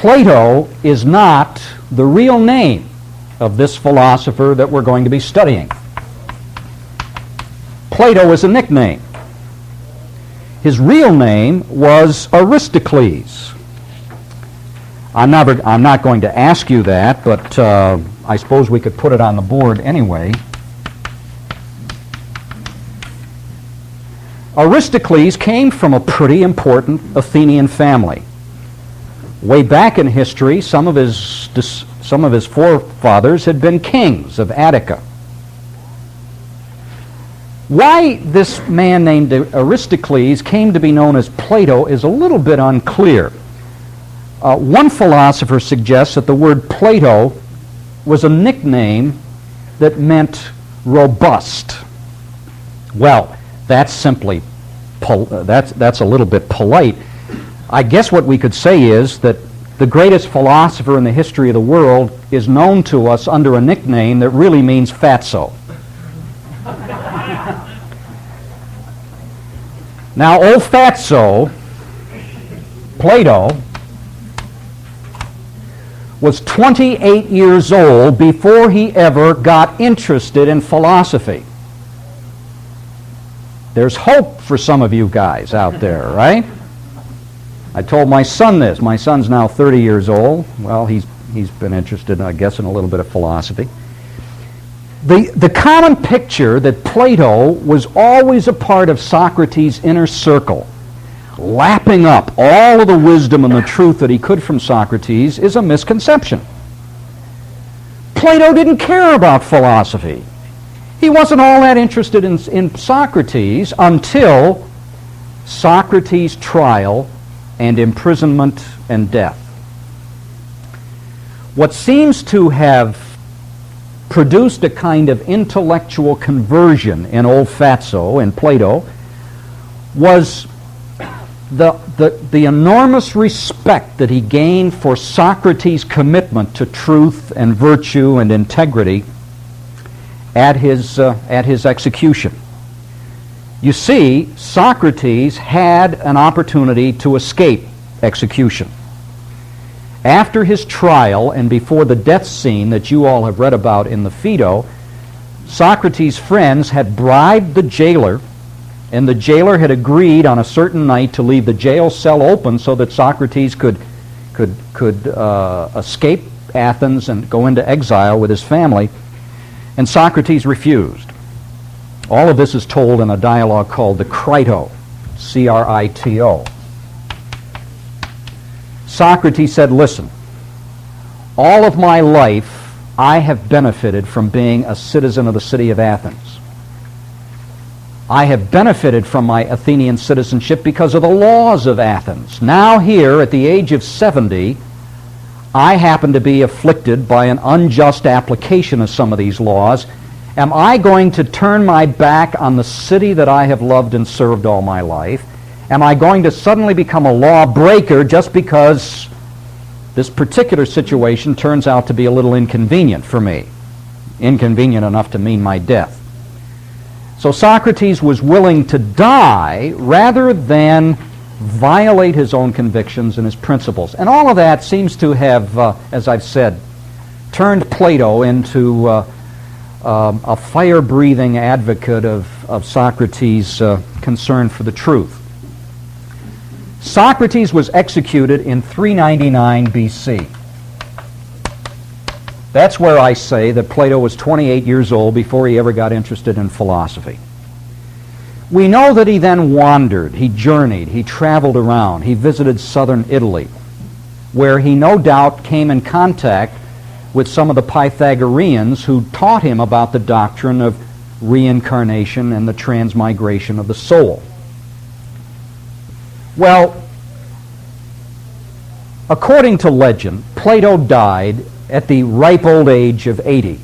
Plato is not the real name of this philosopher that we're going to be studying. Plato is a nickname. His real name was Aristocles. I'm not going to ask you that, but I suppose we could put it on the board anyway. Aristocles came from a pretty important Athenian family. Way back in history, some of his forefathers had been kings of Attica. Why this man named Aristocles came to be known as Plato is a little bit unclear. One philosopher suggests that the word Plato was a nickname that meant robust. Well, that's simply that's a little bit polite. I guess what we could say is that the greatest philosopher in the history of the world is known to us under a nickname that really means fatso. Now, old fatso, Plato, was 28 years old before he ever got interested in philosophy. There's hope for some of you guys out there, right? I told my son this. My son's now 30 years old. Well, he's been interested, I guess, in a little bit of philosophy. The common picture that Plato was always a part of Socrates' inner circle, lapping up all of the wisdom and the truth that he could from Socrates, is a misconception. Plato didn't care about philosophy. He wasn't all that interested in Socrates until Socrates' trial and imprisonment and death. What seems to have produced a kind of intellectual conversion in old fatso, in Plato, was the enormous respect that he gained for Socrates' commitment to truth and virtue and integrity at his execution. You see, Socrates had an opportunity to escape execution. After his trial and before the death scene that you all have read about in the Phaedo, Socrates' friends had bribed the jailer, and the jailer had agreed on a certain night to leave the jail cell open so that Socrates could escape Athens and go into exile with his family, and Socrates refused. All of this is told in a dialogue called the Crito, C-R-I-T-O. Socrates said, "Listen, all of my life I have benefited from being a citizen of the city of Athens. I have benefited from my Athenian citizenship because of the laws of Athens. Now here, at the age of 70, I happen to be afflicted by an unjust application of some of these laws. Am I going to turn my back on the city that I have loved and served all my life? Am I going to suddenly become a lawbreaker just because this particular situation turns out to be a little inconvenient for me? Inconvenient enough to mean my death." So Socrates was willing to die rather than violate his own convictions and his principles. And all of that seems to have, as I've said, turned Plato into a fire-breathing advocate of Socrates' concern for the truth. Socrates was executed in 399 BC. That's where I say that Plato was 28 years old before he ever got interested in philosophy. We know that he then wandered, he journeyed, he traveled around, he visited southern Italy, where he no doubt came in contact with some of the Pythagoreans who taught him about the doctrine of reincarnation and the transmigration of the soul. Well, according to legend, Plato died at the ripe old age of 80.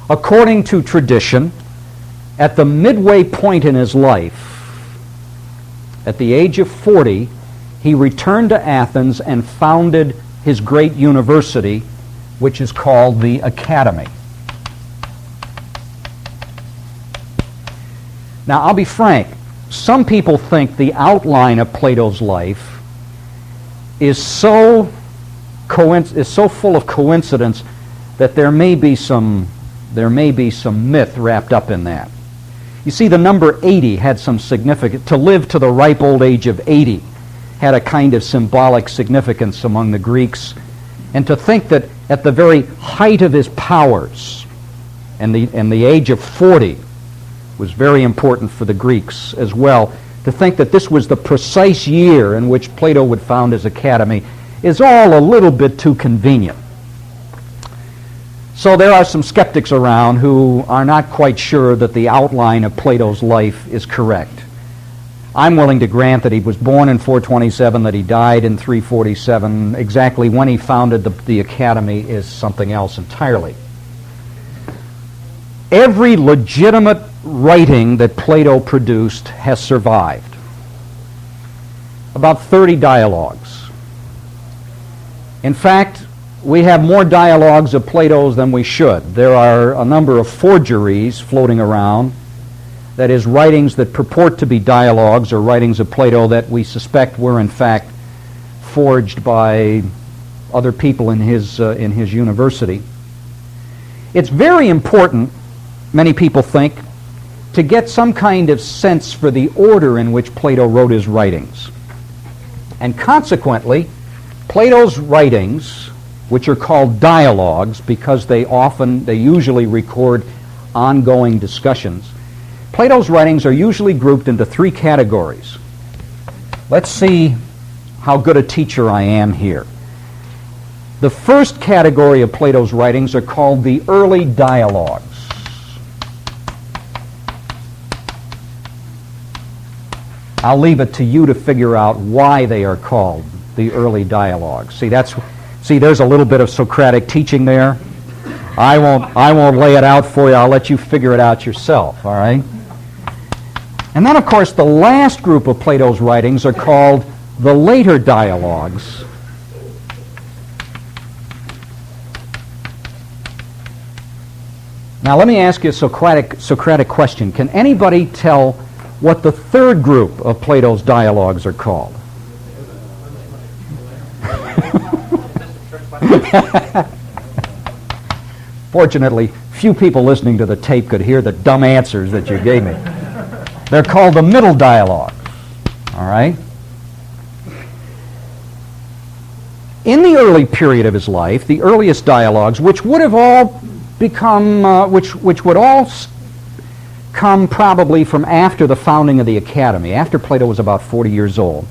According to tradition, at the midway point in his life, at the age of 40, he returned to Athens and founded his great university, which is called the Academy. Now, I'll be frank, some people think the outline of Plato's life is so full of coincidence that there may be some myth wrapped up in that. You see, the number 80 had some significance. To live to the ripe old age of 80 had a kind of symbolic significance among the Greeks. And to think that at the very height of his powers, and the age of 40 was very important for the Greeks as well, to think that this was the precise year in which Plato would found his academy is all a little bit too convenient. So there are some skeptics around who are not quite sure that the outline of Plato's life is correct. I'm willing to grant that he was born in 427, that he died in 347. Exactly when he founded the academy is something else entirely. Every legitimate writing that Plato produced has survived. About 30 dialogues. In fact, we have more dialogues of Plato's than we should. There are a number of forgeries floating around, that is, writings that purport to be dialogues or writings of Plato that we suspect were in fact forged by other people in his university. It's very important, many people think, to get some kind of sense for the order in which Plato wrote his writings. And consequently, Plato's writings, which are called dialogues because they usually record ongoing discussions, Plato's writings are usually grouped into three categories. Let's see how good a teacher I am here. The first category of Plato's writings are called the early dialogues. I'll leave it to you to figure out why they are called the early dialogues. See, there's a little bit of Socratic teaching there. I won't lay it out for you. I'll let you figure it out yourself, all right? And then, of course, the last group of Plato's writings are called the later dialogues. Now, let me ask you a Socratic question. Can anybody tell what the third group of Plato's dialogues are called? Fortunately, few people listening to the tape could hear the dumb answers that you gave me. They're called the middle dialogues. All right? In the early period of his life, the earliest dialogues, which would have all become, which would all come probably from after the founding of the academy, after Plato was about 40 years old.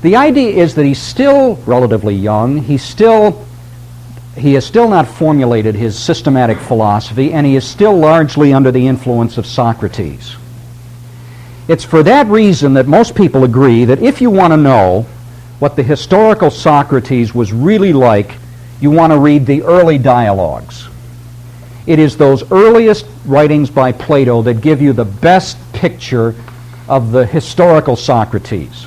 The idea is that he's still relatively young. He has still not formulated his systematic philosophy, and he is still largely under the influence of Socrates. It's for that reason that most people agree that if you want to know what the historical Socrates was really like, you want to read the early dialogues. It is those earliest writings by Plato that give you the best picture of the historical Socrates.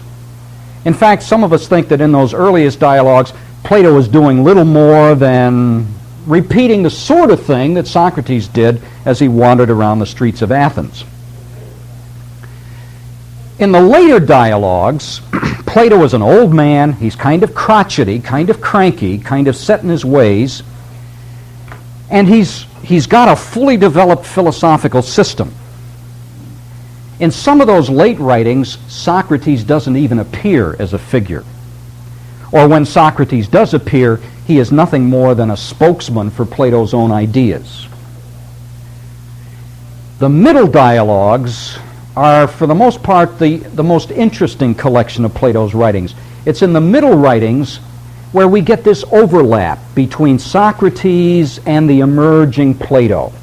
In fact, some of us think that in those earliest dialogues, Plato was doing little more than repeating the sort of thing that Socrates did as he wandered around the streets of Athens. In the later dialogues, Plato is an old man. He's kind of crotchety, kind of cranky, kind of set in his ways, and he's got a fully developed philosophical system. In some of those late writings, Socrates doesn't even appear as a figure. Or when Socrates does appear, he is nothing more than a spokesman for Plato's own ideas. The middle dialogues are, for the most part, the most interesting collection of Plato's writings. It's in the middle writings where we get this overlap between Socrates and the emerging Plato.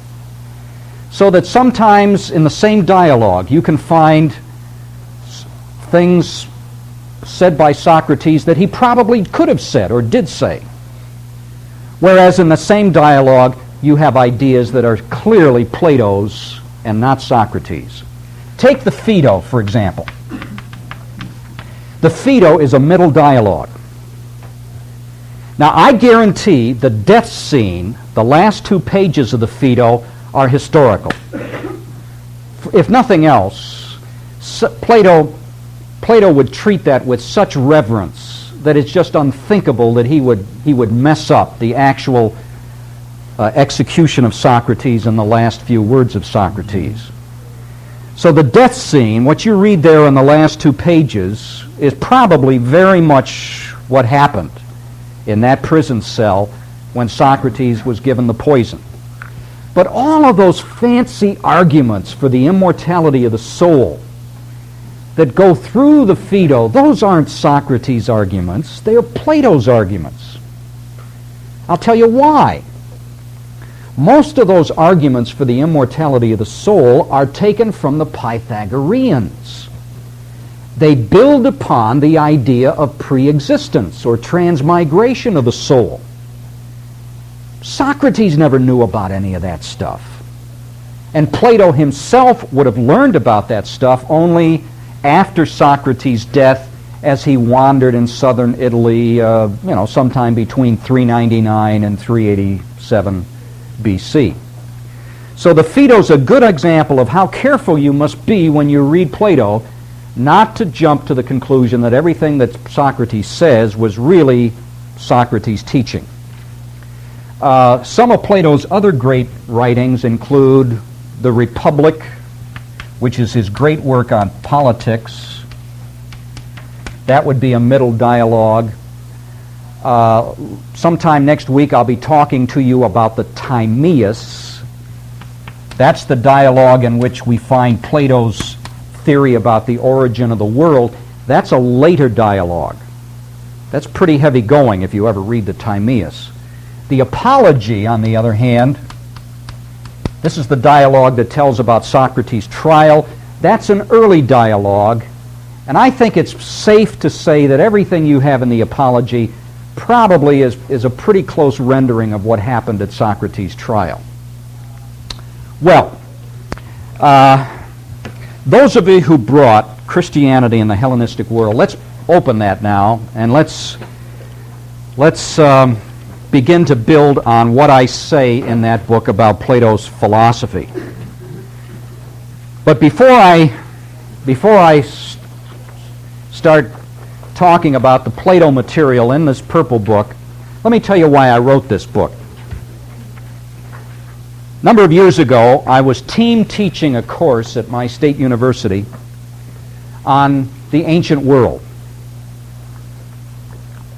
So that sometimes in the same dialogue you can find things said by Socrates that he probably could have said or did say. Whereas in the same dialogue you have ideas that are clearly Plato's and not Socrates. Take the Phaedo, for example. The Phaedo is a middle dialogue. Now, I guarantee the death scene, the last 2 pages of the Phaedo, are historical. If nothing else, Plato would treat that with such reverence that it's just unthinkable that he would mess up the actual execution of Socrates and the last few words of Socrates. So the death scene, what you read there in the last 2 pages, is probably very much what happened in that prison cell when Socrates was given the poison. But all of those fancy arguments for the immortality of the soul that go through the Phaedo, those aren't Socrates' arguments, they are Plato's arguments. I'll tell you why. Most of those arguments for the immortality of the soul are taken from the Pythagoreans. They build upon the idea of pre-existence or transmigration of the soul. Socrates never knew about any of that stuff. And Plato himself would have learned about that stuff only after Socrates' death, as he wandered in southern Italy, sometime between 399 and 387 BC. So the Phaedo's a good example of how careful you must be when you read Plato not to jump to the conclusion that everything that Socrates says was really Socrates' teaching. Some of Plato's other great writings include The Republic, which is his great work on politics. That would be a middle dialogue. Sometime next week I'll be talking to you about the Timaeus. That's the dialogue in which we find Plato's theory about the origin of the world. That's a later dialogue. That's pretty heavy going if you ever read the Timaeus. The Apology, on the other hand, this is the dialogue that tells about Socrates' trial. That's an early dialogue, and I think it's safe to say that everything you have in the Apology probably is a pretty close rendering of what happened at Socrates' trial. Well, those of you who brought Christianity in the Hellenistic world, let's open that now, and let's begin to build on what I say in that book about Plato's philosophy. But before I start talking about the Plato material in this purple book, let me tell you why I wrote this book. A number of years ago, I was team teaching a course at my state university on the ancient world.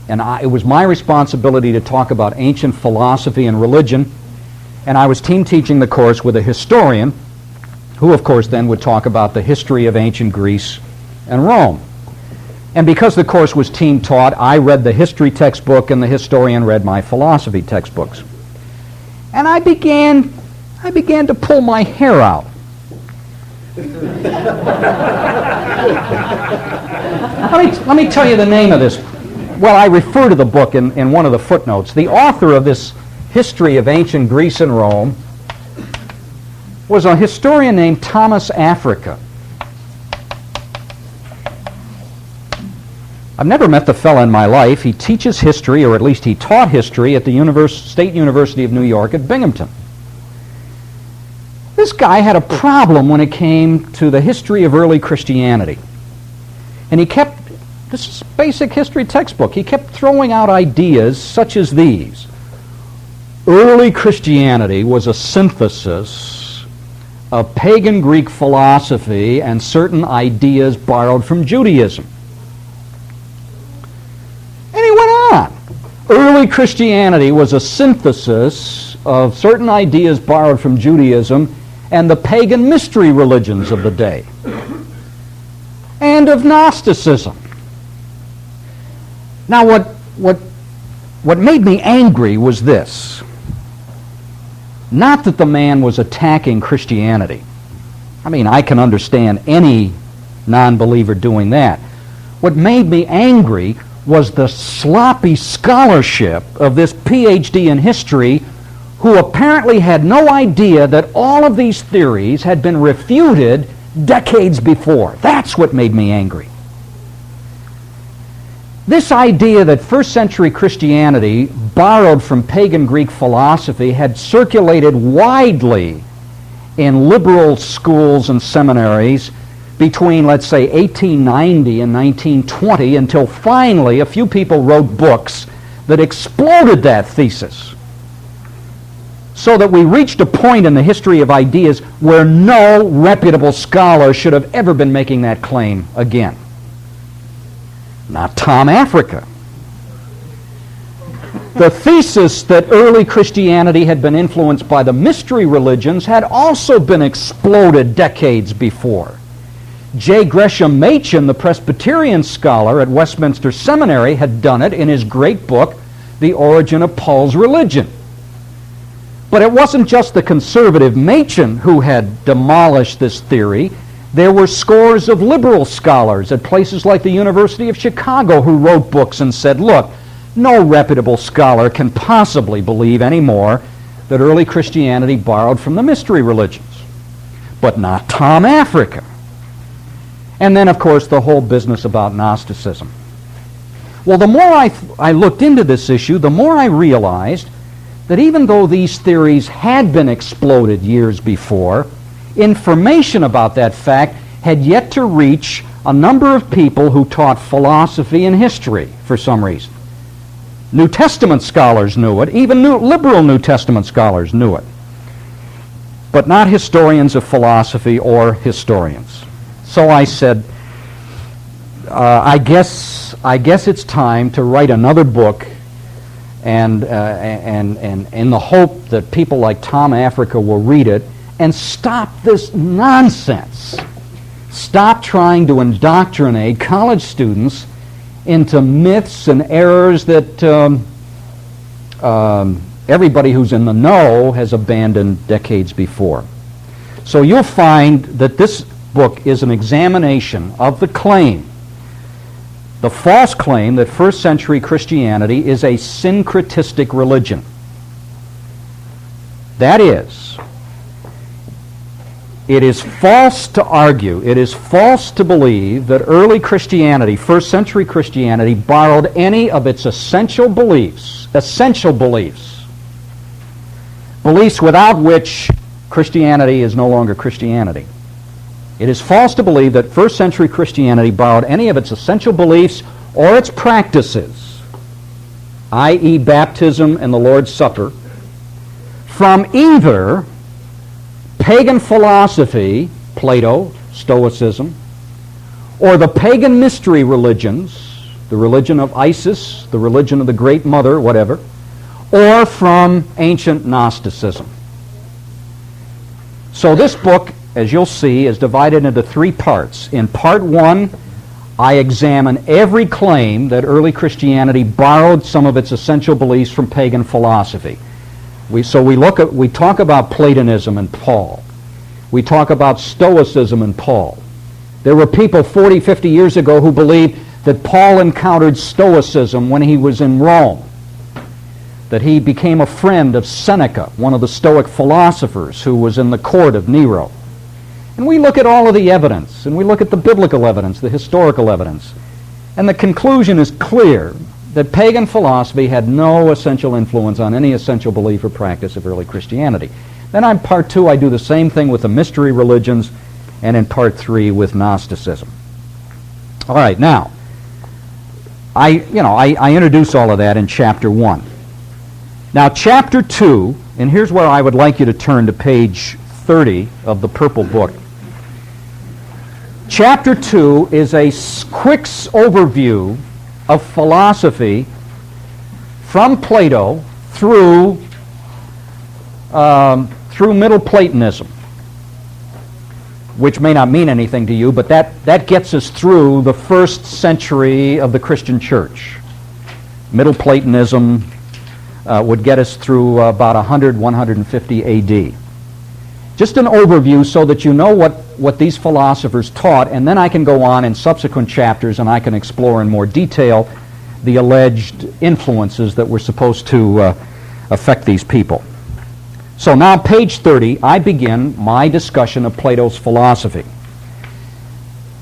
And it was my responsibility to talk about ancient philosophy and religion, and I was team teaching the course with a historian, who of course then would talk about the history of ancient Greece and Rome. And because the course was team taught, I read the history textbook and the historian read my philosophy textbooks. And I began to pull my hair out. Let me tell you the name of this. Well, I refer to the book in one of the footnotes. The author of this history of ancient Greece and Rome was a historian named Thomas Africa. I've never met the fellow in my life. He teaches history, or at least he taught history, at the State University of New York at Binghamton. This guy had a problem when it came to the history of early Christianity. And he kept, this is basic history textbook, he kept throwing out ideas such as these. Early Christianity was a synthesis of pagan Greek philosophy and certain ideas borrowed from Judaism. And he went on. Early Christianity was a synthesis of certain ideas borrowed from Judaism and the pagan mystery religions of the day, and of Gnosticism. Now, what made me angry was this. Not that the man was attacking Christianity. I mean, I can understand any non-believer doing that. What made me angry was the sloppy scholarship of this PhD in history, who apparently had no idea that all of these theories had been refuted decades before. That's what made me angry. This idea that first century Christianity, borrowed from pagan Greek philosophy, had circulated widely in liberal schools and seminaries between, let's say, 1890 and 1920 until finally a few people wrote books that exploded that thesis, so that we reached a point in the history of ideas where no reputable scholar should have ever been making that claim again. Not Tom Africa. The thesis that early Christianity had been influenced by the mystery religions had also been exploded decades before. J. Gresham Machen, the Presbyterian scholar at Westminster Seminary, had done it in his great book, The Origin of Paul's Religion. But it wasn't just the conservative Machen who had demolished this theory. There were scores of liberal scholars at places like the University of Chicago who wrote books and said, look, no reputable scholar can possibly believe anymore that early Christianity borrowed from the mystery religions. But not Tom Africa. And then, of course, the whole business about Gnosticism. Well, the more I looked into this issue, the more I realized that even though these theories had been exploded years before, information about that fact had yet to reach a number of people who taught philosophy and history for some reason. New Testament scholars knew it, even liberal New Testament scholars knew it, but not historians of philosophy or historians. So I said, I guess it's time to write another book, and in the hope that people like Tom Africa will read it and stop this nonsense. Stop trying to indoctrinate college students into myths and errors that everybody who's in the know has abandoned decades before. So you'll find that this book is an examination of the claim, the false claim that first century Christianity is a syncretistic religion. That is, it is false to argue, it is false to believe that early Christianity, first century Christianity, borrowed any of its essential beliefs without which Christianity is no longer Christianity. It is false to believe that first century Christianity borrowed any of its essential beliefs or its practices, i.e. baptism and the Lord's Supper, from either pagan philosophy, Plato, Stoicism, or the pagan mystery religions, the religion of Isis, the religion of the Great Mother, whatever, or from ancient Gnosticism. So this book, as you'll see, is divided into three parts. In part one, I examine every claim that early Christianity borrowed some of its essential beliefs from pagan philosophy. We talk about Platonism and Paul. We talk about Stoicism and Paul. There were people 40, 50 years ago who believed that Paul encountered Stoicism when he was in Rome, that he became a friend of Seneca, one of the Stoic philosophers who was in the court of Nero. And we look at all of the evidence, and we look at the biblical evidence, the historical evidence, and the conclusion is clear that pagan philosophy had no essential influence on any essential belief or practice of early Christianity. Then in part two, I do the same thing with the mystery religions, and in part three with Gnosticism. All right, now, I introduce all of that in chapter 1. Now, chapter 2, and here's where I would like you to turn to page 30 of the purple book. Chapter 2 is a quick overview of philosophy from Plato through Middle Platonism, which may not mean anything to you, but that gets us through the first century of the Christian church. Middle Platonism would get us through about 100, 150 A.D. Just an overview so that you know what these philosophers taught, and then I can go on in subsequent chapters and I can explore in more detail the alleged influences that were supposed to affect these people. So now, page 30, I begin my discussion of Plato's philosophy.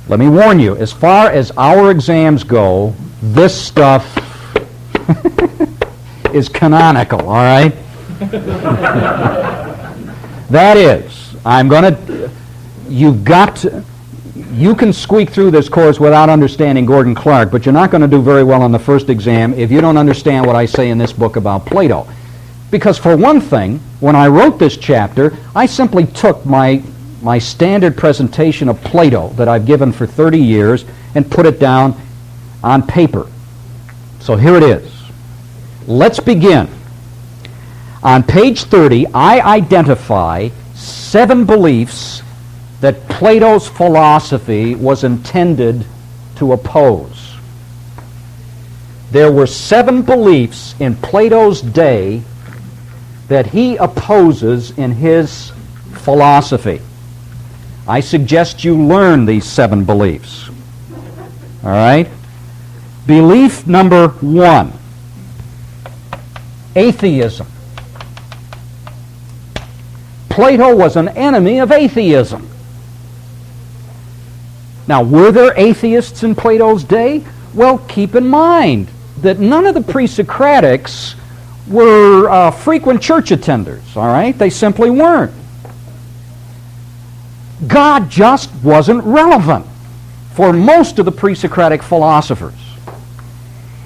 Let me warn you, as far as our exams go, this stuff is canonical, all right? That is, you've got You can squeak through this course without understanding Gordon Clark, but you're not going to do very well on the first exam if you don't understand what I say in this book about Plato. Because for one thing, when I wrote this chapter, I simply took my standard presentation of Plato that I've given for 30 years and put it down on paper. So here it is. Let's begin. On page 30, I identify 7 beliefs that Plato's philosophy was intended to oppose. There were 7 beliefs in Plato's day that he opposes in his philosophy. I suggest you learn these 7 beliefs. All right? Belief number 1, atheism. Plato was an enemy of atheism. Now, were there atheists in Plato's day? Well, keep in mind that none of the pre-Socratics were frequent church attenders, all right? They simply weren't. God just wasn't relevant for most of the pre-Socratic philosophers.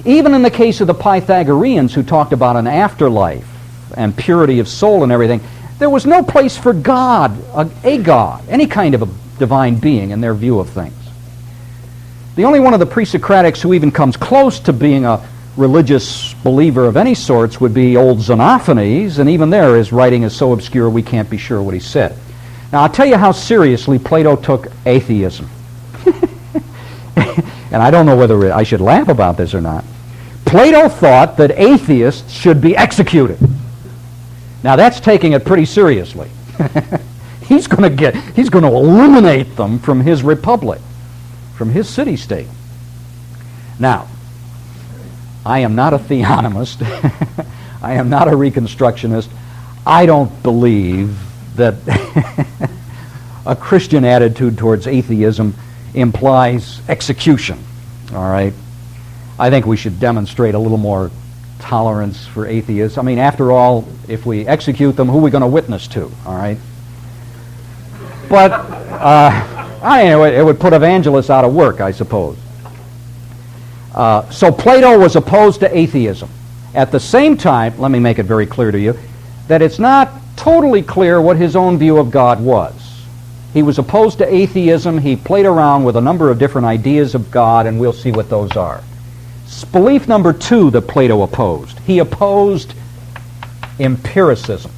Even in the case of the Pythagoreans, who talked about an afterlife and purity of soul and everything, there was no place for God, a God, any kind of a divine being in their view of things. The only one of the pre-Socratics who even comes close to being a religious believer of any sorts would be old Xenophanes, and even there his writing is so obscure we can't be sure what he said. Now, I'll tell you how seriously Plato took atheism. And I don't know whether I should laugh about this or not. Plato thought that atheists should be executed. Now, that's taking it pretty seriously. He's going to eliminate them from his republic, from his city-state. Now, I am not a theonomist. I am not a reconstructionist. I don't believe that a Christian attitude towards atheism implies execution. All right? I think we should demonstrate a little more tolerance for atheists. I mean, after all, if we execute them, who are we going to witness to? All right? But it would put evangelists out of work, I suppose. So Plato was opposed to atheism. At the same time, let me make it very clear to you, that it's not totally clear what his own view of God was. He was opposed to atheism. He played around with a number of different ideas of God, and we'll see what those are. Belief number 2 that Plato opposed. He opposed empiricism.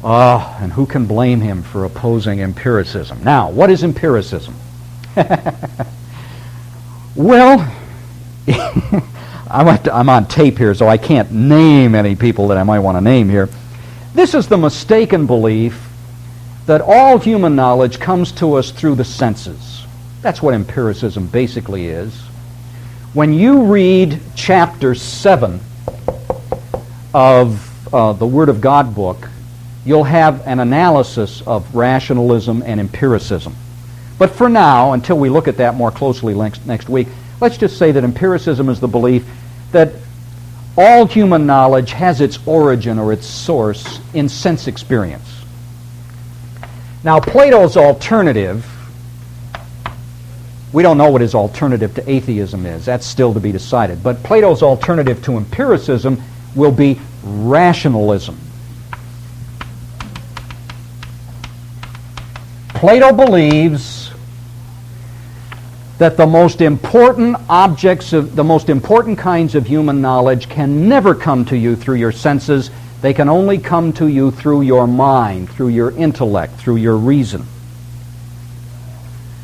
And who can blame him for opposing empiricism? Now, what is empiricism? Well, I'm on tape here, so I can't name any people that I might want to name here. This is the mistaken belief that all human knowledge comes to us through the senses. That's what empiricism basically is. When you read chapter 7 of the Word of God book, you'll have an analysis of rationalism and empiricism. But for now, until we look at that more closely next week, let's just say that empiricism is the belief that all human knowledge has its origin or its source in sense experience. Now, Plato's alternative, we don't know what his alternative to atheism is. That's still to be decided. But Plato's alternative to empiricism will be rationalism. Plato believes that the most important kinds of human knowledge can never come to you through your senses. They can only come to you through your mind, through your intellect, through your reason.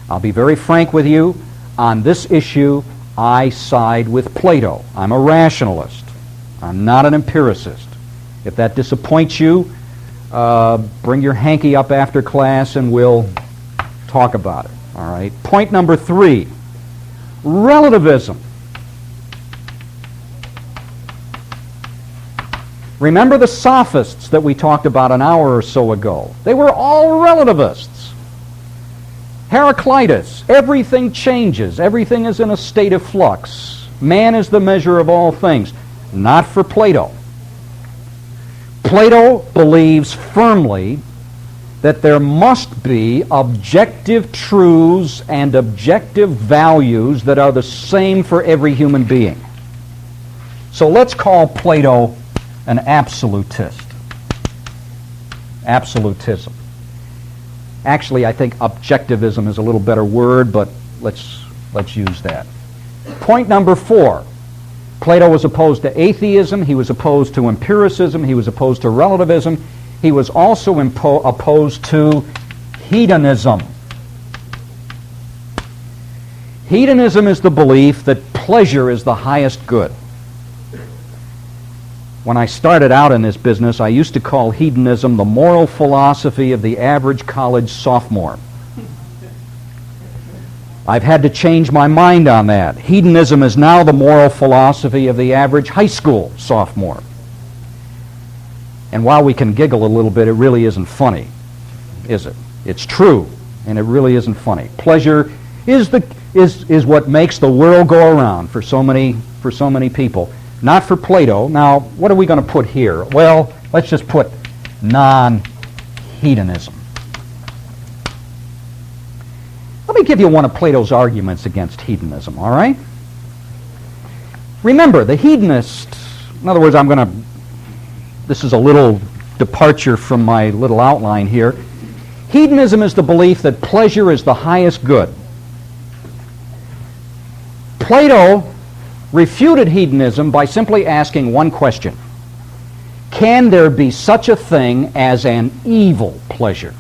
I'll be very frank with you. On this issue, I side with Plato. I'm a rationalist. I'm not an empiricist. If that disappoints you, bring your hanky up after class and we'll talk about it. All right. Point number 3, relativism. Remember the sophists that we talked about an hour or so ago? They were all relativists. Heraclitus, everything changes. Everything is in a state of flux. Man is the measure of all things. Not for Plato. Plato believes firmly that there must be objective truths and objective values that are the same for every human being. So let's call Plato an absolutist. Absolutism. Actually, I think objectivism is a little better word, but let's use that. Point number 4. Plato was opposed to atheism. He was opposed to empiricism. He was opposed to relativism. He was also opposed to hedonism. Hedonism is the belief that pleasure is the highest good. When I started out in this business, I used to call hedonism the moral philosophy of the average college sophomore. I've had to change my mind on that. Hedonism is now the moral philosophy of the average high school sophomore. And while we can giggle a little bit, it really isn't funny, is it? It's true, and it really isn't funny. Pleasure is what makes the world go around for so many people. Not for Plato. Now, what are we going to put here? Well, let's just put non-hedonism. Let me give you one of Plato's arguments against hedonism, all right? Remember, the hedonist, in other words, this is a little departure from my little outline here. Hedonism is the belief that pleasure is the highest good. Plato refuted hedonism by simply asking one question. Can there be such a thing as an evil pleasure?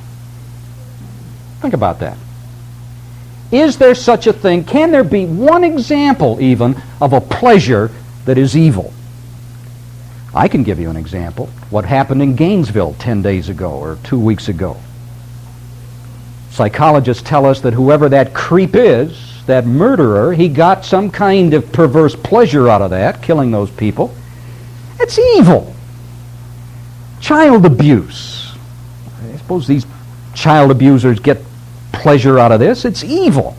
Think about that. Is there such a thing? Can there be one example even of a pleasure that is evil? I can give you an example. What happened in Gainesville 10 days ago or 2 weeks ago. Psychologists tell us that whoever that creep is, that murderer, he got some kind of perverse pleasure out of that, killing those people. It's evil. Child abuse. I suppose these child abusers get pleasure out of this. It's evil.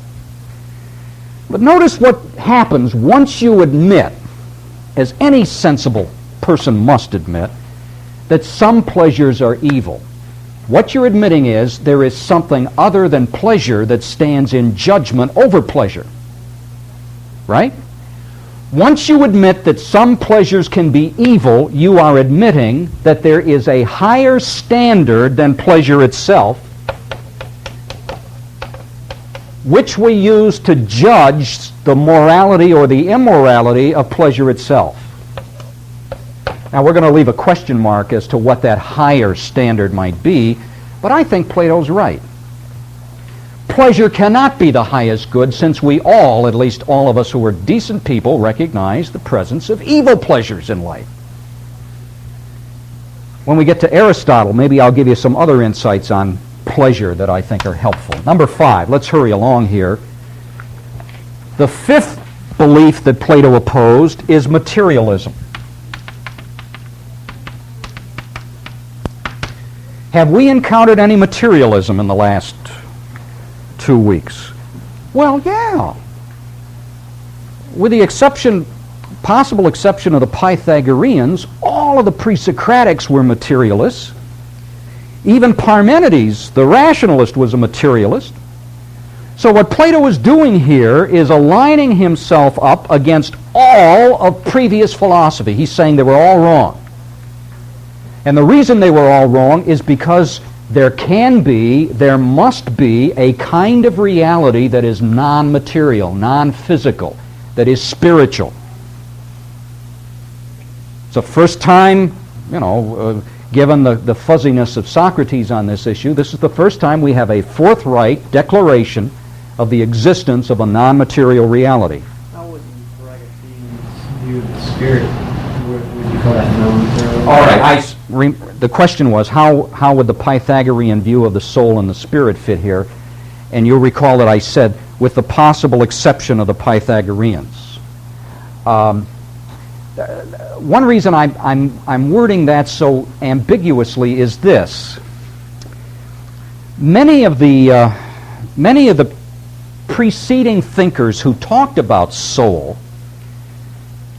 But notice what happens once you admit, as any sensible person must admit, that some pleasures are evil. What you're admitting is there is something other than pleasure that stands in judgment over pleasure. Right? Once you admit that some pleasures can be evil, you are admitting that there is a higher standard than pleasure itself, which we use to judge the morality or the immorality of pleasure itself. Now, we're going to leave a question mark as to what that higher standard might be, but I think Plato's right. Pleasure cannot be the highest good, since we all, at least all of us who are decent people, recognize the presence of evil pleasures in life. When we get to Aristotle, maybe I'll give you some other insights on pleasure that I think are helpful. Number 5, let's hurry along here. The 5th belief that Plato opposed is materialism. Have we encountered any materialism in the last 2 weeks? Well, yeah. With the possible exception of the Pythagoreans, all of the pre-Socratics were materialists. Even Parmenides, the rationalist, was a materialist. So what Plato is doing here is aligning himself up against all of previous philosophy. He's saying they were all wrong. And the reason they were all wrong is because there must be a kind of reality that is non-material, non-physical, that is spiritual. It's the first time, given the fuzziness of Socrates on this issue, this is the first time we have a forthright declaration of the existence of a non-material reality. How would Socrates view the spirit? Would you call that non-material? All right. The question was, how would the Pythagorean view of the soul and the spirit fit here? And you'll recall that I said, with the possible exception of the Pythagoreans. One reason I'm wording that so ambiguously is this: many of the preceding thinkers who talked about soul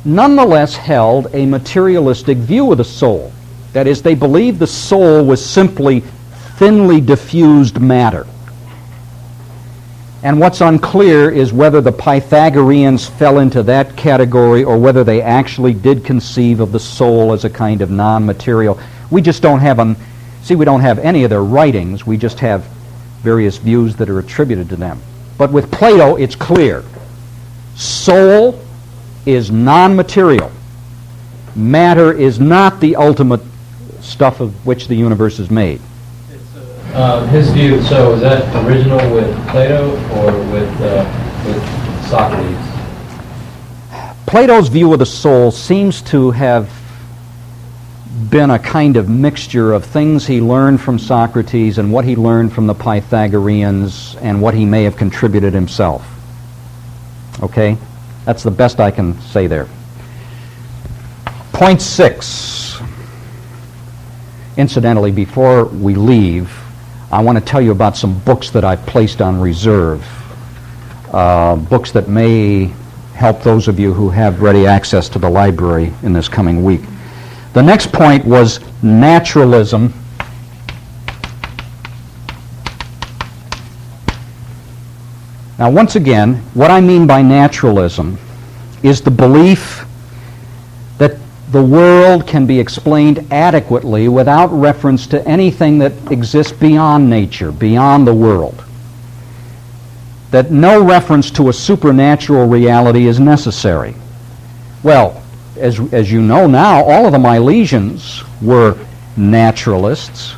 nonetheless held a materialistic view of the soul. That is, they believed the soul was simply thinly diffused matter. And what's unclear is whether the Pythagoreans fell into that category or whether they actually did conceive of the soul as a kind of non-material. We just don't have we don't have any of their writings. We just have various views that are attributed to them. But with Plato, it's clear. Soul is non-material. Matter is not the ultimate stuff of which the universe is made. His view, so is that original with Plato or with Socrates? Plato's view of the soul seems to have been a kind of mixture of things he learned from Socrates and what he learned from the Pythagoreans and what he may have contributed himself. Okay? That's the best I can say there. Point 6. Incidentally, before we leave, I want to tell you about some books that I've placed on reserve, books that may help those of you who have ready access to the library in this coming week. The next point was naturalism. Now, once again, what I mean by naturalism is the belief that the world can be explained adequately without reference to anything that exists beyond nature, beyond the world. That no reference to a supernatural reality is necessary. Well, as you know now, all of the Milesians were naturalists.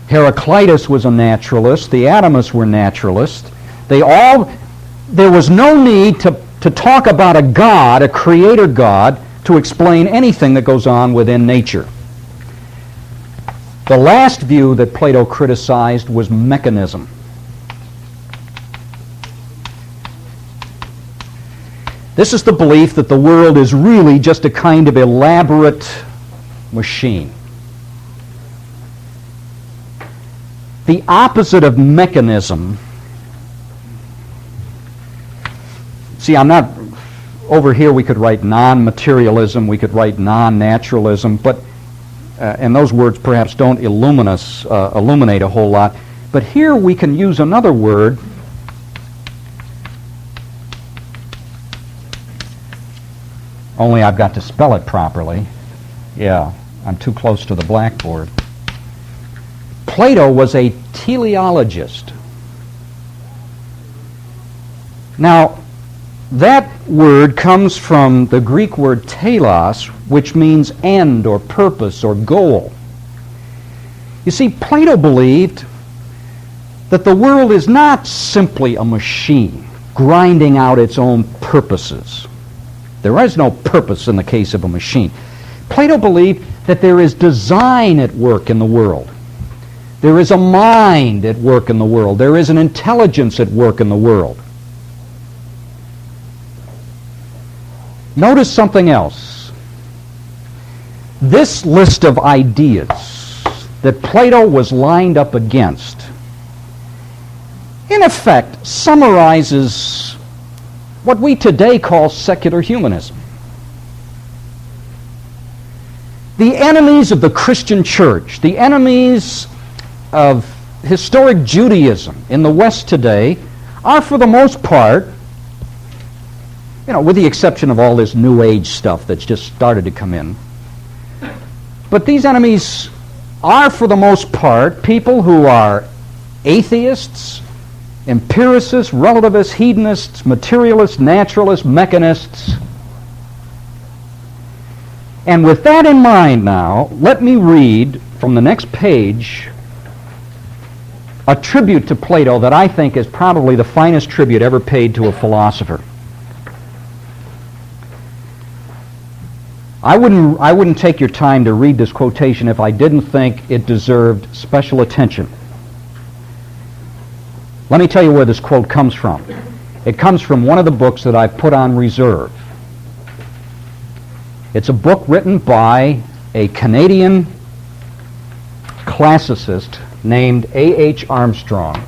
Heraclitus was a naturalist. The Atomists were naturalists. There was no need to talk about a God, a creator God, to explain anything that goes on within nature. The last view that Plato criticized was mechanism. This is the belief that the world is really just a kind of elaborate machine. The opposite of mechanism, see, I'm not, over here we could write non-materialism, we could write non-naturalism, but, and those words perhaps don't illuminate a whole lot, but here we can use another word, only I've got to spell it properly. Yeah, I'm too close to the blackboard. Plato was a teleologist. Now, that word comes from the Greek word telos, which means end or purpose or goal. You see, Plato believed that the world is not simply a machine grinding out its own purposes. There is no purpose in the case of a machine. Plato believed that there is design at work in the world. There is a mind at work in the world. There is an intelligence at work in the world. Notice something else. This list of ideas that Plato was lined up against, in effect, summarizes what we today call secular humanism. The enemies of the Christian church, the enemies of historic Judaism in the West today, are for the most part, with the exception of all this New Age stuff that's just started to come in. But these enemies are, for the most part, people who are atheists, empiricists, relativists, hedonists, materialists, naturalists, mechanists. And with that in mind now, let me read from the next page a tribute to Plato that I think is probably the finest tribute ever paid to a philosopher. I wouldn't take your time to read this quotation if I didn't think it deserved special attention. Let me tell you where this quote comes from. It comes from one of the books that I've put on reserve. It's a book written by a Canadian classicist named A.H. Armstrong.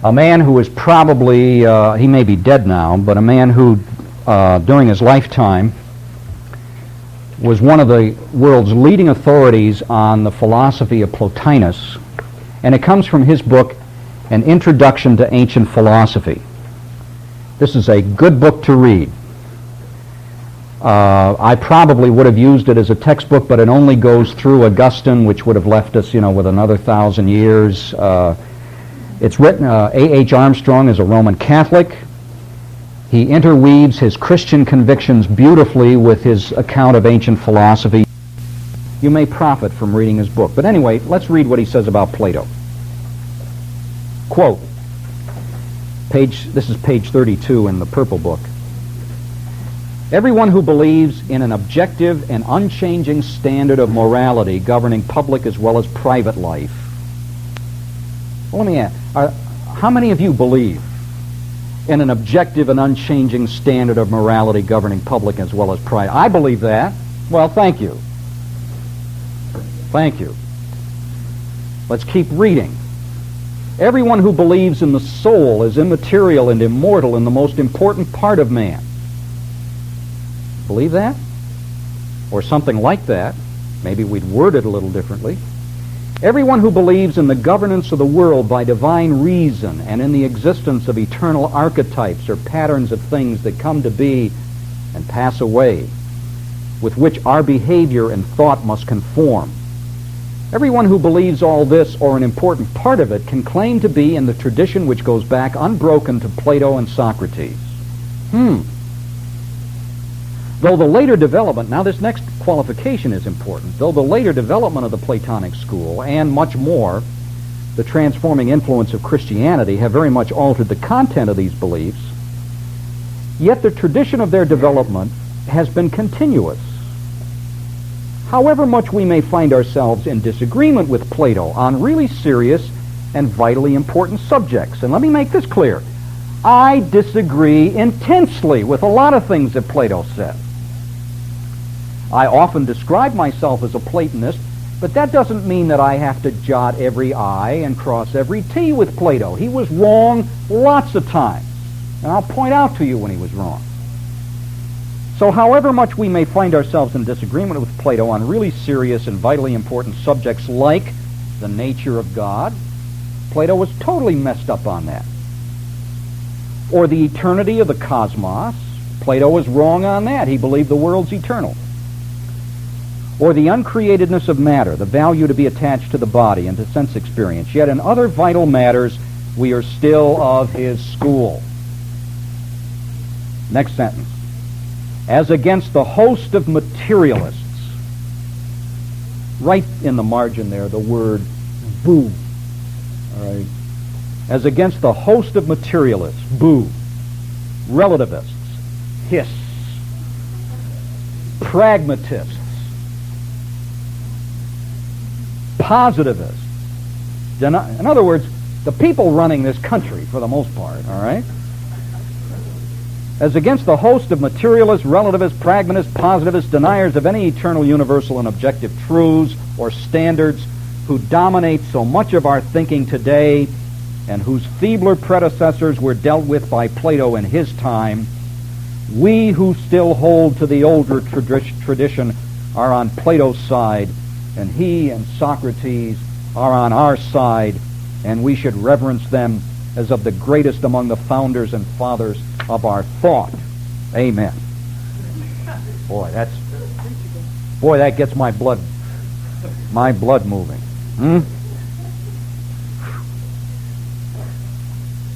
A man who is probably, he may be dead now, but a man who, during his lifetime, was one of the world's leading authorities on the philosophy of Plotinus, and it comes from his book, An Introduction to Ancient Philosophy. This is a good book to read. I probably would have used it as a textbook, but it only goes through Augustine, which would have left us, with another 1,000 years. It's written, A.H. Armstrong is a Roman Catholic. He interweaves his Christian convictions beautifully with his account of ancient philosophy. You may profit from reading his book. But anyway, let's read what he says about Plato. Quote, this is page 32 in the Purple Book. Everyone who believes in an objective and unchanging standard of morality governing public as well as private life. Well, let me ask, how many of you believe in an objective and unchanging standard of morality governing public as well as private? I believe that. Well, thank you. Thank you. Let's keep reading. Everyone who believes in the soul as immaterial and immortal and the most important part of man. Believe that? Or something like that. Maybe we'd word it a little differently. Everyone who believes in the governance of the world by divine reason and in the existence of eternal archetypes or patterns of things that come to be and pass away, with which our behavior and thought must conform. Everyone who believes all this, or an important part of it, can claim to be in the tradition which goes back unbroken to Plato and Socrates. Though the later development, now this next qualification is important, though the later development of the Platonic school and much more, the transforming influence of Christianity, have very much altered the content of these beliefs, yet the tradition of their development has been continuous. However much we may find ourselves in disagreement with Plato on really serious and vitally important subjects, and let me make this clear, I disagree intensely with a lot of things that Plato said. I often describe myself as a Platonist, but that doesn't mean that I have to jot every I and cross every T with Plato. He was wrong lots of times, and I'll point out to you when he was wrong. So however much we may find ourselves in disagreement with Plato on really serious and vitally important subjects like the nature of God, Plato was totally messed up on that. Or the eternity of the cosmos, Plato was wrong on that. He believed the world's eternal. Or the uncreatedness of matter, the value to be attached to the body and to sense experience. Yet in other vital matters, we are still of his school. Next sentence. As against the host of materialists. Right in the margin there, the word boo. All right. As against the host of materialists, boo. Relativists, hiss. Pragmatists, positivists. In other words, the people running this country, for the most part, all right? As against the host of materialists, relativists, pragmatists, positivists, deniers of any eternal, universal, and objective truths or standards who dominate so much of our thinking today and whose feebler predecessors were dealt with by Plato in his time, we who still hold to the older tradition are on Plato's side, and he and Socrates are on our side, and we should reverence them as of the greatest among the founders and fathers of our thought. Amen. Boy, that gets my blood moving.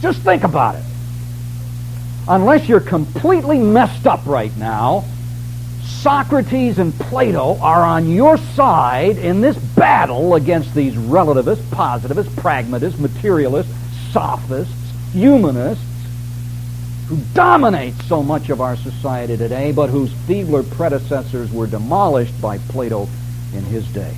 Just think about it. Unless you're completely messed up right now, Socrates and Plato are on your side in this battle against these relativists, positivists, pragmatists, materialists, sophists, humanists, who dominate so much of our society today, but whose feebler predecessors were demolished by Plato in his day.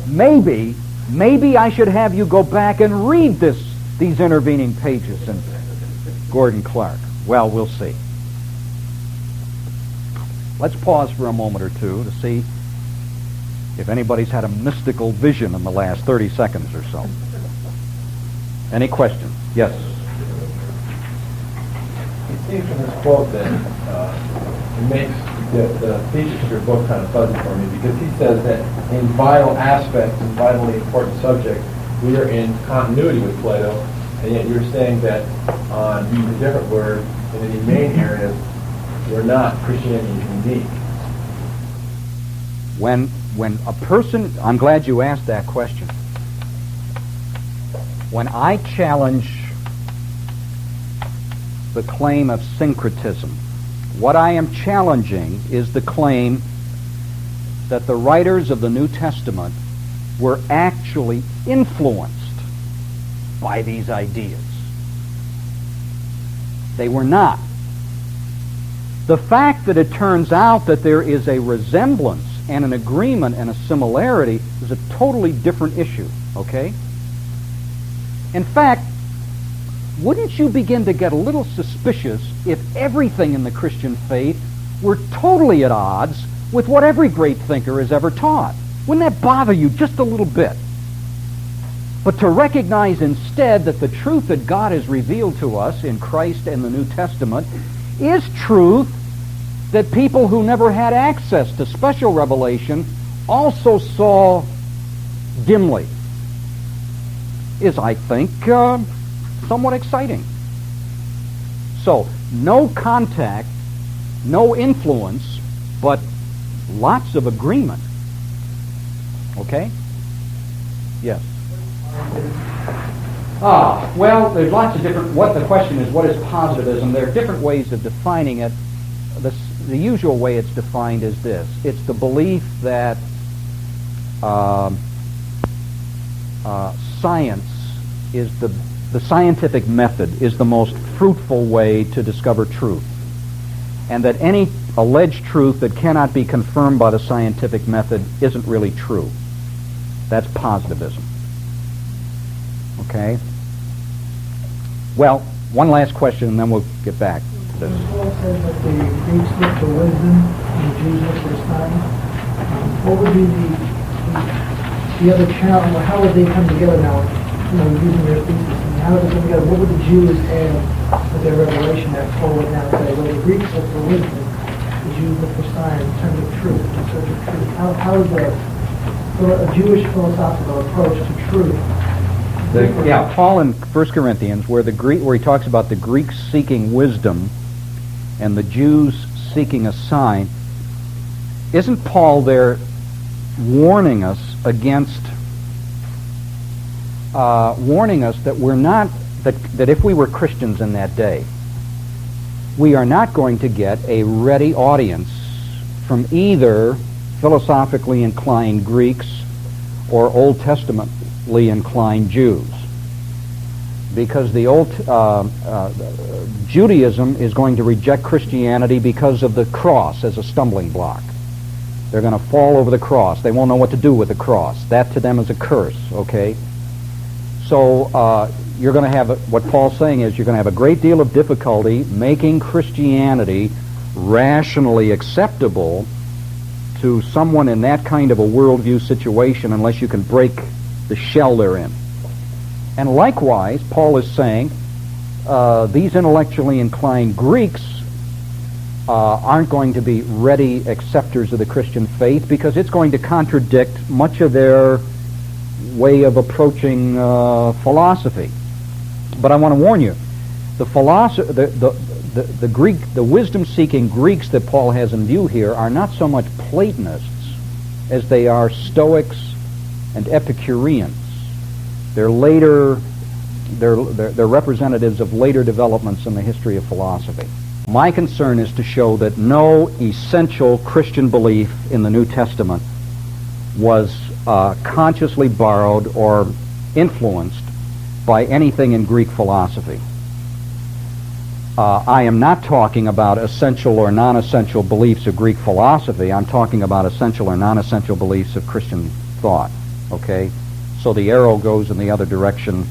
Maybe I should have you go back and read these intervening pages in Gordon Clark. Well, we'll see. Let's pause for a moment or two to see if anybody's had a mystical vision in the last 30 seconds or so. Any questions? Yes. seems from this quote that it makes the thesis of your book kind of fuzzy for me, because he says that in vital aspects and vitally important subjects, we are in continuity with Plato, and yet you're saying that on using a different word in any main areas, we're not. Christianity is unique. When a person, I'm glad you asked that question. When I challenge the claim of syncretism, what I am challenging is the claim that the writers of the New Testament were actually influenced by these ideas. They were not. The fact that it turns out that there is a resemblance and an agreement and a similarity is a totally different issue, okay? In fact, wouldn't you begin to get a little suspicious if everything in the Christian faith were totally at odds with what every great thinker has ever taught? Wouldn't that bother you just a little bit? But to recognize instead that the truth that God has revealed to us in Christ and the New Testament is truth that people who never had access to special revelation also saw dimly is, I think, somewhat exciting. So, no contact, no influence, but lots of agreement. Okay? Yes. Well, there's lots of different, what the question is, what is positivism? There are different ways of defining it. The usual way it's defined is this. It's the belief that science is the scientific method is the most fruitful way to discover truth, and that any alleged truth that cannot be confirmed by the scientific method isn't really true. That's positivism. Okay? Well, one last question and then we'll get back to this. Paul says that the Greeks look for wisdom and the Jews look for signs. What would be the other challenge? How would they come together now, using their thesis? And how would they come together? What would the Jews add with their revelation that Paul would now say? Well, the Greeks look for wisdom, the Jews look for signs in terms of truth, in search of truth. How is a Jewish philosophical approach to truth? Paul in 1 Corinthians, where he talks about the Greeks seeking wisdom and the Jews seeking a sign, isn't Paul there warning us against, that we're not, that if we were Christians in that day, we are not going to get a ready audience from either philosophically inclined Greeks or Old Testamentally inclined Jews, because the Judaism is going to reject Christianity because of the cross as a stumbling block. They're going to fall over the cross. They won't know what to do with the cross. That to them is a curse, okay? So you're going to have, what Paul's saying is, you're going to have a great deal of difficulty making Christianity rationally acceptable to someone in that kind of a worldview situation unless you can break the shell they're in. And likewise, Paul is saying these intellectually inclined Greeks aren't going to be ready acceptors of the Christian faith because it's going to contradict much of their way of approaching philosophy. But I want to warn you, the wisdom-seeking Greeks that Paul has in view here are not so much Platonists as they are Stoics and Epicureans. They're representatives of later developments in the history of philosophy. My concern is to show that no essential Christian belief in the New Testament was consciously borrowed or influenced by anything in Greek philosophy. I am not talking about essential or non-essential beliefs of Greek philosophy. I'm talking about essential or non-essential beliefs of Christian thought. Okay? So the arrow goes in the other direction